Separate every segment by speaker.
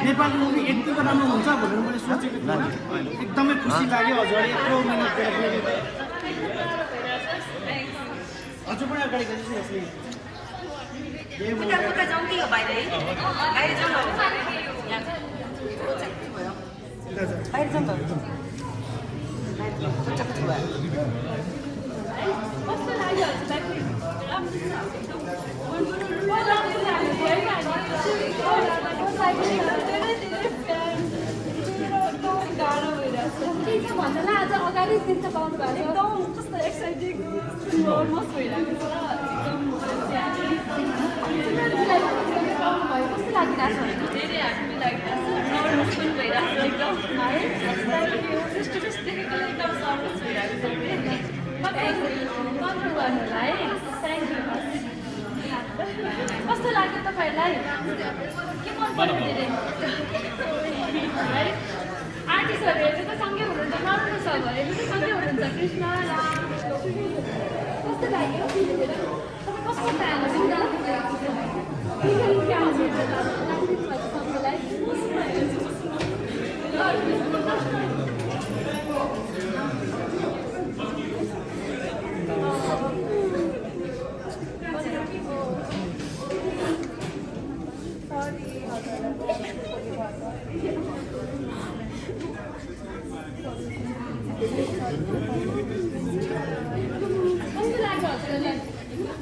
Speaker 1: Nepali movie यतिको राम्रो हुन्छ भनेर मैले सोचेको थिइनँ एकदमै खुसी लाग्यो हजुर यत्रो मिहिनेत गरेर हजुर पनि अगाडि गएपछि यसले
Speaker 2: उता जाउँ कि यो बाहिर बाहिर जाउँ बाहिर जाउँ त
Speaker 3: कस्तो लाग्यो भन्दा आज अगाडि दिन त पाउनु भएको एकदम कस्तो एक्साइटेड अलमोस्ट भइरहेको छ कस्तो लागिरहेको छ धेरै ह्याप्पी लागिरहेको छ नर्भस पनि भइरहेको छ एकदम है त्यस्तो देखेको एकदम नर्भस भइरहेको छ कन्ट्रोल गर्नु होला है थ्याङ्क यू कस्तो लाग्यो तपाईँहरूलाई के मन पर्यो धेरै है आर्टिस्टहरू हेर्नु त सँगै हुनुहुन्छ नराम्रो छ भने हेर्नु त सँगै हुनुहुन्छ कृष्ण राम कस्तो लाग्यो तपाईँ कस्तो फ्यान हो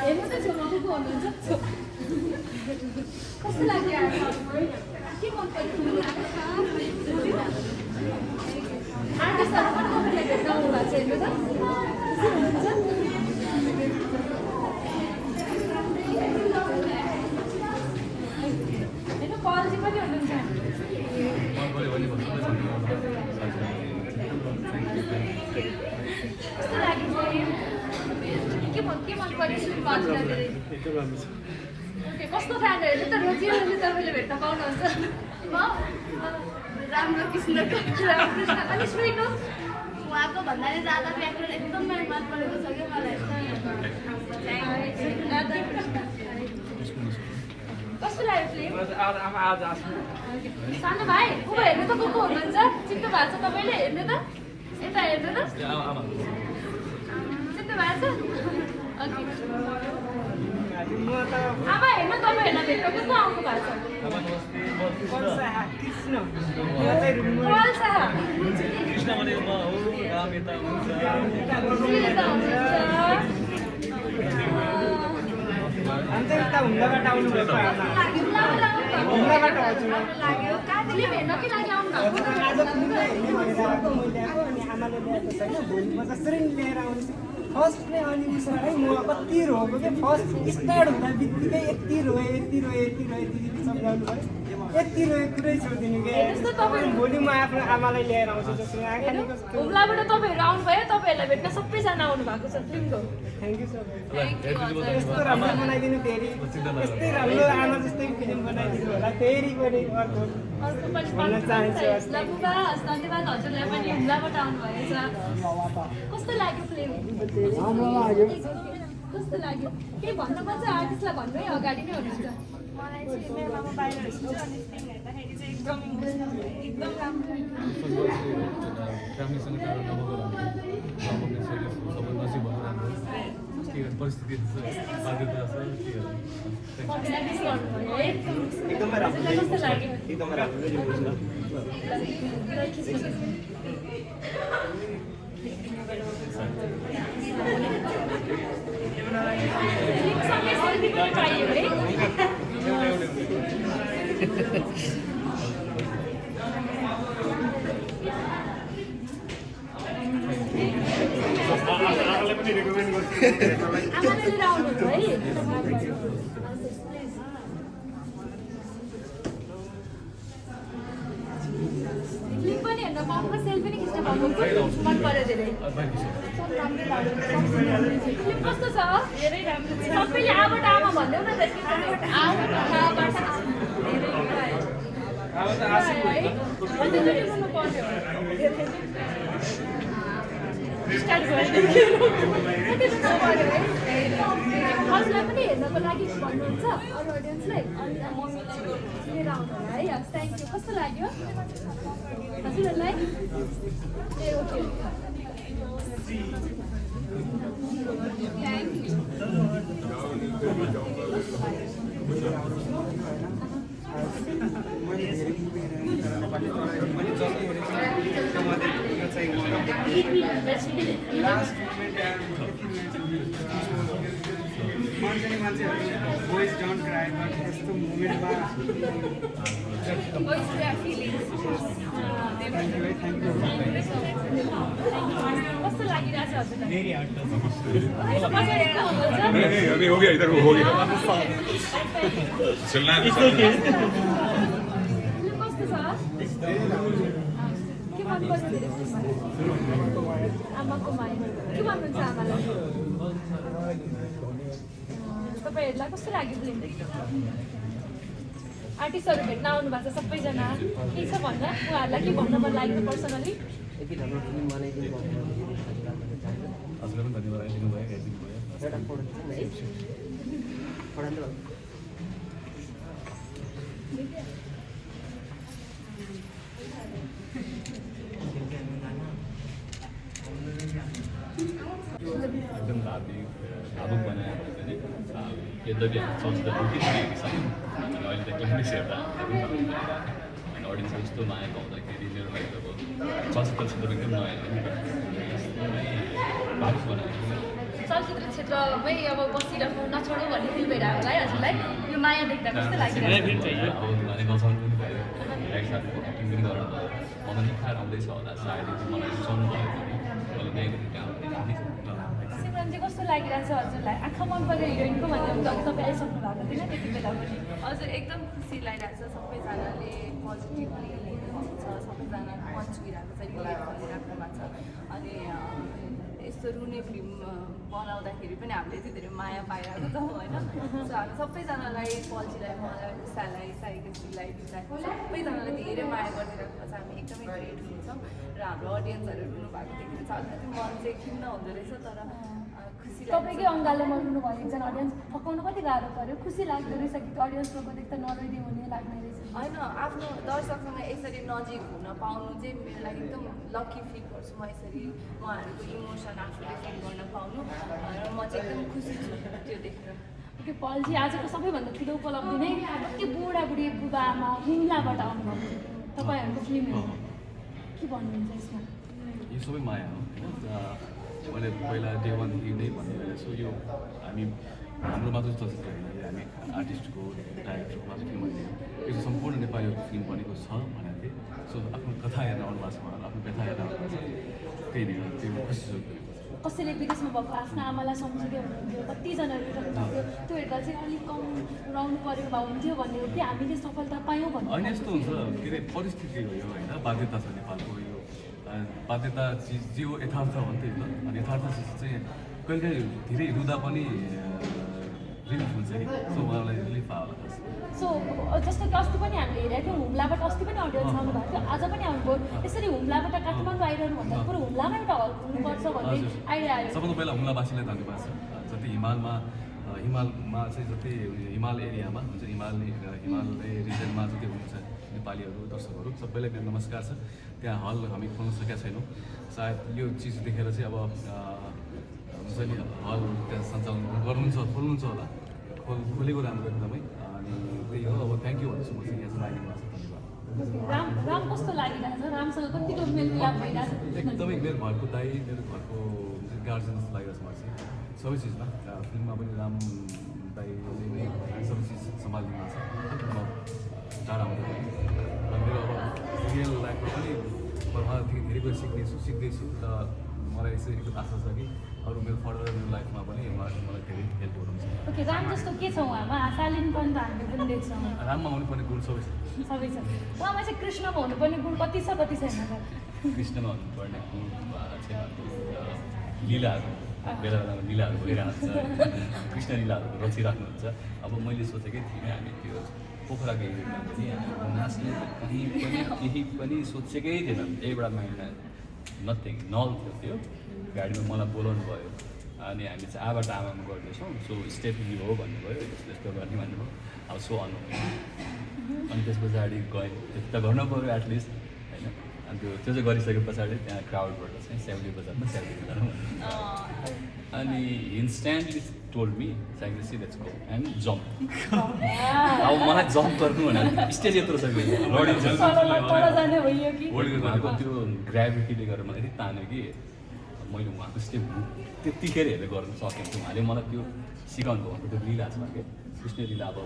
Speaker 3: हेर्नु त छेउमा को हुनुहुन्छ कस्तो लाग्यो के मन पर्यो आर्टिस्टहरू पनि तपाईँलाई भेट्न आउनु भएको छ हेर्नु त हुनुहुन्छ हेर्नु कलजी पनि हुनुहुन्छ कस्तो लाग्यो के मन पर्यो ओके कस्तो फ्यानहरू त रोजियो तपाईँले भेट्न पाउनुहुन्छ
Speaker 2: राम्रो कृष्ण
Speaker 3: अनि स्विट हो
Speaker 2: उहाँको भन्नाले ज्यादा व्याकरण एकदमै मन परेको छ क्या मलाई
Speaker 3: कस्तो लाग्यो फिल्म सानो भाइ ऊ हेर्नु त को हुनुहुन्छ चिन्नु भएको छ तपाईँले हेर्नु त यता हेर्नु त चिन्नु भएको छ आमा हेर्नु तपाईँहरूलाई भेट्न को आउनु भएको छ
Speaker 1: हुँदाबाट आउनुभएको
Speaker 3: फिल्म हेर्न के लागि आउनु भएको
Speaker 1: अनि आमाले ल्याएको छैन भोलि म जसरी लिएर आउँछु फर्स्ट नै अनि उसो है म कति रोएको क्या फर्स्ट स्टार्ट हुँदा बित्तिकै यति रोएँ दिदी सम्झाउनु भयो यति रोए कुरै छोडिदिनु क्या भोलि म आफ्नो आमालाई लिएर आउँछु जस्तो
Speaker 3: हुम्लाबाट तपाईँहरू आउनुभयो तपाईँहरूलाई भेट्न सबैजना आउनु भएको छ फिल्मको
Speaker 1: थ्याङ्क यू सर यस्तो राम्रो बनाइदिनु फेरि यस्तै राम्रो आमा जस्तै फिल्म बनाइदिनु होला फेरि पनि अर्को
Speaker 3: पनि धन्यवाद हजुरलाई पनि हुम्लाबाट आउनुभएछ कस्तो लाग्यो फिल्म कस्तो लाग्यो केही भन्नु पर्छ आर्टिस्टलाई भन्नु है अगाडि नै हुनुहुन्छ
Speaker 2: मलाई चाहिँ मेरो मामा बाहिर हेर्छु अनि फिल्म हेर्दाखेरि चाहिँ एकदम राम्रो
Speaker 4: परिस्थिति
Speaker 1: एकदमै राम्रो
Speaker 3: कस्तो लाग्यो
Speaker 1: एकदमै राम्रो
Speaker 3: सँगै सेल्फी पनि पाइयो है आमाले लिएर आउनुहुन्छ है फिल्म पनि हेर्न पाउनु सेल्फी पनि खिच्न पाउनुहुन्छ मन पऱ्यो धेरै फिल्म कस्तो छ धेरै राम्रो सबैले आबाट आमा भन्दैौ न त हजुरलाई पनि हेर्नको लागि भन्नुहुन्छ अरू अडियन्सलाई अनि मम्मीलाई लिएर आउनु होला है थ्याङ्क लाग्यो कस्तो लाग्यो हजुरहरूलाई ए ओके
Speaker 1: मैले धेरै मुभी नेपाली मैले जति हेरेको छु यो चाहिँ लास्ट मान्छेहरू बोइज डोन्ट क्राई बट यस्तो मुमेन्टमा
Speaker 3: कस्तो लागिरहेछ हजुरलाई
Speaker 4: अभी हो गया इधर हो गया चलना है
Speaker 3: कस्तो छ के मन पर्छ धेरै आमाको माया के भन्नुहुन्छ आमालाई तपाईँहरूलाई कस्तो लाग्यो फिल्म आर्टिस्टहरू भेट्न आउनु भएको छ सबैजना के छ भन्न उहाँहरूलाई के भन्न मन लागेको पर्सनली
Speaker 4: हजुरलाई पनि धन्यवाद दिनुभयो एकदम धार्मिक भावुक बनायो भने पनि यद्यपि चलचित्र रुकिसकेको छ अनि अहिले त क्लाइमेक्स हेर्दा अनि अडियन्सको यस्तो माया पाउँदाखेरि मेरो लागि अब चलचित्र क्षेत्र एकदम नयाँ एकदमै भावुक बनायो
Speaker 3: चलचित्र क्षेत्रमै अब बसिरहेको नछोडौँ भन्ने फिल भइरहेको होला है हजुरलाई यो माया देख्दा कस्तो लागिरहेको
Speaker 4: अब उनीहरूले गचाउनु पनि भयो एक साथको एक्टिङ पनि गर्नु भयो मलाई निखार आउँदैछ होला सायद मलाई रुचाउनु भयो भने मैले
Speaker 3: सिमरन चाहिँ कस्तो लागिरहेको छ हजुरलाई आँखा मन पऱ्यो हिरोइनको भन्दा पनि अघि तपाईँ आइसक्नु भएको थिएन त्यति बेला पनि
Speaker 2: हजुर एकदम खुसी लागिरहेको छ सबैजनाले पोजिटिभली लिनुहुन्छ सबैजना मन छुइरहेको छ रिलेट गरिराख्नु भएको छ अनि यस्तो रुने फिल्म बनाउँदाखेरि पनि हामीले यति धेरै माया पाइरहेको छौँ होइन सो हामी सबैजनालाई पल्जीलाई मलाई उषालाई साइकेश्रीलाई दिदीलाई सबैजनालाई धेरै माया गरिदिइराख्नु छ हामी एकदमै ग्रेटफुल छौँ र हाम्रो अडियन्सहरू रुनु भएको देखेर चाहिँ अलिकति मन चाहिँ खिन्न हुँदो रहेछ तर खुसी
Speaker 3: तपाईँकै अङ्गालोमा रुनु भयो एकजना अडियन्स फकाउनु कति गाह्रो पऱ्यो खुसी लाग्दो रहेछ कि अडियन्सको देख्दा नरोइदियो भने लाग्ने रहेछ
Speaker 2: होइन आफ्नो दर्शकसँग यसरी नजिक हुन पाउनु चाहिँ मेरो लागि एकदम लकी फिल गर्छु म यसरी उहाँहरूको इमोसन आफूले फिल गर्न पाउनु र म चाहिँ एकदम खुसी छु त्यो देखेर
Speaker 3: ओके पलजी आजको सबैभन्दा ठुलो उपलब्धि नै कति बुढाबुढी बुबा आमा हुम्लाबाट आउनुभयो तपाईँहरूको फिल्म हेर्नु के भन्नुहुन्छ यसमा
Speaker 4: यो सबै माया हो होइन मैले पहिला डे वानदेखि नै भन्ने छु यो हामी हाम्रो मात्र चलचित्र होइन हामी आर्टिस्टको डाइरेक्टरको मात्र फिल्म होइन यो चाहिँ सम्पूर्ण नेपालीहरूको फिल्म बनेको छ भनेको थिएँ सो आफ्नो कथा हेर्न आउनु भएको छ उहाँहरू आफ्नो व्यथा हेर्न आउनु भएको छ त्यही नै हो त्यो खुसी छु
Speaker 3: कसैले विदेशमा भएको आफ्नो आमालाई सम्झिँदै हुनुहुन्थ्यो कतिजना रुँदैहुन्थ्यो त्यो हेर्दा चाहिँ अलिक कम रुवाउनु परेको भए हुन्थ्यो भन्ने हो कि हामीले सफलता पायौँ भन्ने
Speaker 4: होइन यस्तो हुन्छ के अरे परिस्थिति हो यो होइन बाध्यता छ नेपालको यो बाध्यता चिज जे हो यथार्थ हो नि त अनि यथार्थ चिज चाहिँ कहिलेकाहीँ धेरै रुँदा पनि रिलिफ हुन्छ कि सो उहाँलाई रिलिफ आयो होला
Speaker 3: सो जस्तो कि अस्ति पनि हामीले हेरेको थियौँ हुम्लाबाट अस्ति पनि अडियन्स आउनु भएको थियो आज पनि आउनुभयो यसरी हुम्लाबाट काठमाडौँ आइरहनु भन्दा बरु हुम्लामा एउटा हल हुनुपर्छ भन्ने आइडिया आयो
Speaker 4: सबभन्दा पहिला हुम्लावासीलाई धन्यवाद छ जति हिमालमा चाहिँ जति हिमाल एरियामा हुन्छ हिमालय रिजनमा जति हुनुहुन्छ नेपालीहरू दर्शकहरू सबैलाई मेरो नमस्कार छ त्यहाँ हल हामी खोल्न सकेका छैनौँ सायद यो चिज देखेर चाहिँ अब हुन्छ नि हल त्यहाँ सञ्चालन खोल्नुहुन्छ होला खोलेको राम्रो एकदमै अनि त्यही हो अब थ्याङ्क यू भन्छु म चाहिँ यहाँ चाहिँ लागिदिनु धन्यवाद
Speaker 3: राम कस्तो लागिरहेको छ रामसँग कतिको मेलमिलाप भइरहेको छ
Speaker 4: एकदमै मेरो घरको दाइ मेरो घरको गार्जेन जस्तो लागिरहेको छ मलाई चाहिँ सबै चिजमा फिल्ममा पनि राम दाइले नै सबै चिज सम्हालिदिनु भएको छ टाढा हुँदैन र मेरो अब रियल लाइफमा पनि उहाँदेखि धेरै कुरा सिक्दैछु र मलाई यसरी एकदम आशा छ कि अरू मेरो फर्दर मेरो लाइफमा पनि उहाँहरूले मलाई धेरै हेल्प गर्नुहुन्छ
Speaker 3: ओके राम जस्तो के छ उहाँमा शालिन पनि त हामीले पनि देख्छौँ
Speaker 4: राममा हुनुपर्ने गुण सबै छ
Speaker 3: सबै छ उहाँमा चाहिँ कृष्णमा हुनुपर्ने गुण कति छ कति छैन
Speaker 4: कृष्णमा हुनुपर्ने गुण छैन लीलाहरू बेला बेलामा लीलाहरू भइरहेको छ कृष्ण लीलाहरू रचिराख्नुहुन्छ अब मैले सोचेकै थिइनँ हामी त्यो पोखराको एरियामा पनि नाच्ने केही पनि सोचेकै थिएन एउटा महिना नथिङ नल थियो त्यो गाडीमा मलाई बोलाउनु भयो अनि हामी चाहिँ आबाट आमामा गर्दैछौँ सो स्टेप यो हो भन्नुभयो यस्तो यस्तो गर्ने भन्नुभयो अब सो अन अनि त्यस पछाडि गएँ त्यो त गर्नु पऱ्यो एटलिस्ट होइन अनि त्यो चाहिँ गरिसके पछाडि त्यहाँ क्राउडबाट चाहिँ स्याउली बजारमा स्याउली गरौँ अनि इन्स्ट्यान्टली टोल्ड मी साइक्रेसी लेट्स गो एन्ड जम्प अब मलाई जम्प गर्नु भनेर स्टेज यत्रो छ लडिन्छ उहाँको त्यो ग्राभिटीले गर्दा मलाई यति तान्यो कि मैले उहाँको स्टेप त्यत्तिखेर हेरेर गर्न सकेँ उहाँले मलाई त्यो सिकाउनु भयो त्यो लीला छ क्या कृष्ण लीला अब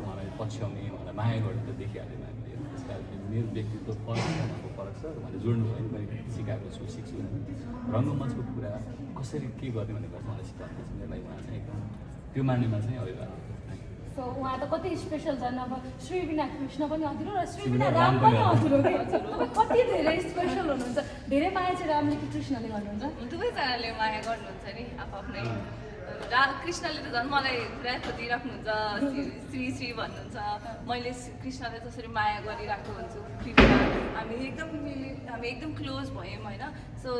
Speaker 4: उहाँलाई पछ्याउने उहाँलाई माया गर्ने त देखिहाल्यो हामीले त्यस कारणले मेरो व्यक्तित्व फरक छ उहाँको फरक छ उहाँले जोड्नु भयो मैले सिकाएको छु सिक्छु रङ्गमञ्चको कुरा कसरी के गर्ने भनेर मलाई सिकाउनु छ मेरो लागि उहाँ चाहिँ एकदम त्यो मान्नेमा चाहिँ अभिभावक
Speaker 3: सो उहाँ त कति स्पेसल छन् अब श्री बिना कृष्ण पनि अधुरो र श्री बिना राम पनि अधुरो कति धेरै स्पेसल हुनुहुन्छ धेरै माया चाहिँ रामले कि कृष्णले गर्नुहुन्छ
Speaker 2: दुवैजनाले माया गर्नुहुन्छ नि आफ्नै कृष्णले त झन् मलाई पुरा खोजिराख्नुहुन्छ श्री श्री भन्नुहुन्छ मैले कृष्णलाई जसरी माया गरिरहेको हुन्छु हामी एकदम क्लोज भयौँ होइन सो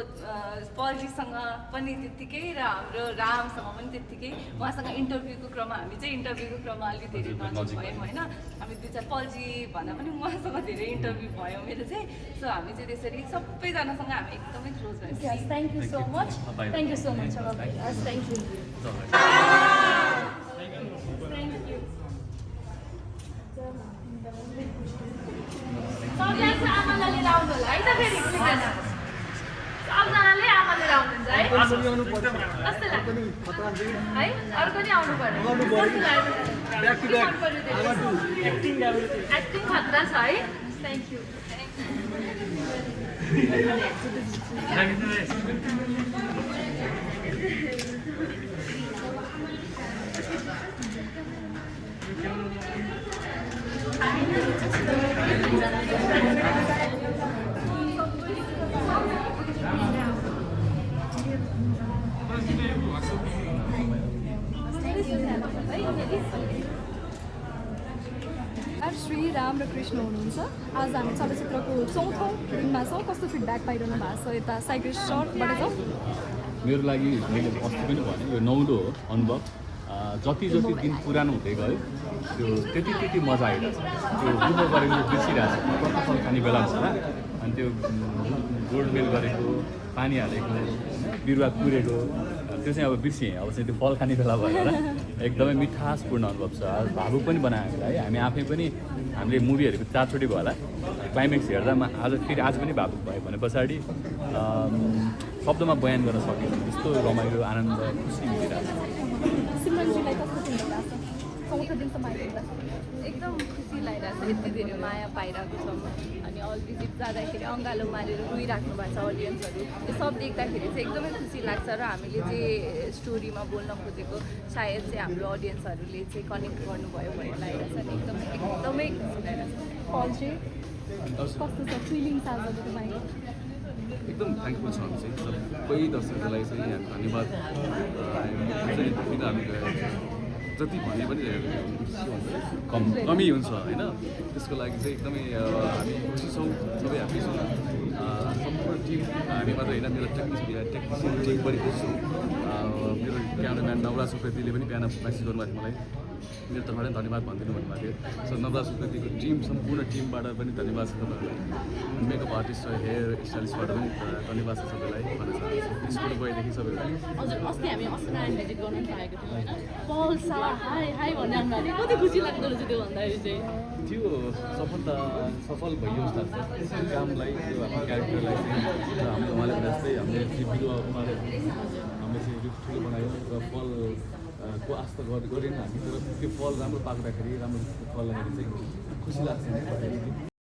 Speaker 2: पल्जीसँग पनि त्यत्तिकै र हाम्रो रामसँग पनि त्यत्तिकै उहाँसँग इन्टरभ्यूको क्रममा हामी चाहिँ इन्टरभ्यूको क्रममा अलिक धेरै नजिक भयौँ होइन हामी दुई चार पल्जी भन्दा पनि उहाँसँग धेरै इन्टरभ्यू भयो मेरो चाहिँ सो हामी चाहिँ त्यसरी सबैजनासँग हामी एकदमै क्लोज भयौँ
Speaker 3: thank you so much thank you so much thank you सबैजना आमालाई लिएर आउनु होला है त फेरि सबजनाले आमा लिएर आउनुहुन्छ है कस्तो लाग्यो है अर्को नि आउनु पर्यो एक्टिङ खतरा छ है थ्याङ्क यू
Speaker 5: श्री राम र कृष्ण हुनुहुन्छ आज हामी चलचित्रको 4औं दिनमा छौँ कस्तो फिडब्याक पाइरहनु भएको छ यता साइक्रेस सर्टबाट छ
Speaker 4: मेरो लागि मैले अस्ति पनि भने यो 9औं हो अनुभव जति जति दिन पुरानो हुँदै गयो त्यो त्यति मजा आइरहेछ त्यो दुःख गरेको बिर्सिरहेको छ प्रतिफल खाने बेला छ अनि त्यो गोडमेल गरेको पानी हालेको बिरुवा कुरेको त्यो चाहिँ अब बिर्सिएँ अब चाहिँ त्यो फल खाने बेला भएर एकदमै मिठासपूर्ण अनुभव छ भावुक पनि बनायो हामीलाई हामी आफै पनि हामीले मुभीहरूको 4 चोटि भयो होला क्लाइमेक्स हेर्दा आज पनि भावुक भयो भने पछाडि शब्दमा बयान गर्न सकिन्छ त्यस्तो रमाइलो आनन्द खुसी मिलिरहेको
Speaker 2: एकदम खुसी लागिरहेको छ यति धेरै माया पाइरहेको छौँ अनि अल भिजिट जाँदाखेरि अँगालो मारेर रोइराख्नु भएको छ अडियन्सहरू त्यो सब देख्दाखेरि चाहिँ एकदमै खुसी लाग्छ र हामीले चाहिँ स्टोरीमा बोल्न खोजेको सायद चाहिँ हाम्रो अडियन्सहरूले चाहिँ कनेक्ट गर्नुभयो भन्ने लागिरहेको छ एकदमै खुसी लागिरहेको छ
Speaker 5: कस्तो छ फिलिङ्स आज तपाईँको
Speaker 4: एकदम थ्याङ्कफुल छ हामी चाहिँ सबै दर्शकहरूलाई चाहिँ धन्यवाद हामी जति भने पनि कमी हुन्छ होइन त्यसको लागि चाहिँ एकदमै हामी खुसी छौँ सबै हामी छौँ सम्पूर्ण टिम हामी मात्र होइन मेरो टेक्निसियन टिम पनि खुसी छौँ मेरो क्यामेराम्यान नवराज सुकृतिले पनि बिहान म्यासेज गर्नुभएको मलाई मेरो तर्फबाट धन्यवाद भनिदिनु भन्नुभएको थियो सो नवराज सुकृतिको टिम सम्पूर्ण टिमबाट पनि धन्यवाद छ तपाईँहरूलाई मेकअप आर्टिस्ट र हेयर स्टाइलिस्टबाट पनि धन्यवाद छ सबैलाई भन्न चाहन्छु स्कुल गएदेखि सबैलाई
Speaker 3: हजुर अस्ति हामी अस्नारायण भिजिट गर्न पाएको थियौँ होइन पल्सा हाई हाई भन्ने हामीलाई कति खुसी लाग्दो रहेछ त्यो भन्दाखेरि चाहिँ
Speaker 4: त्यो सफलता सफल भइयो जस्तो लाग्छ कामलाई त्यो आफ्नो क्यारेक्टरलाई चाहिँ हाम्रो उहाँले जस्तै हामीले त्यो बिरुवा उमारेर हामीले चाहिँ रुख ठुलो बनायो र फलको आस्था गरेन हामी तर त्यो फल राम्रो पाक्दाखेरि राम्रो फल लाग्दाखेरि चाहिँ खुसी लाग्छ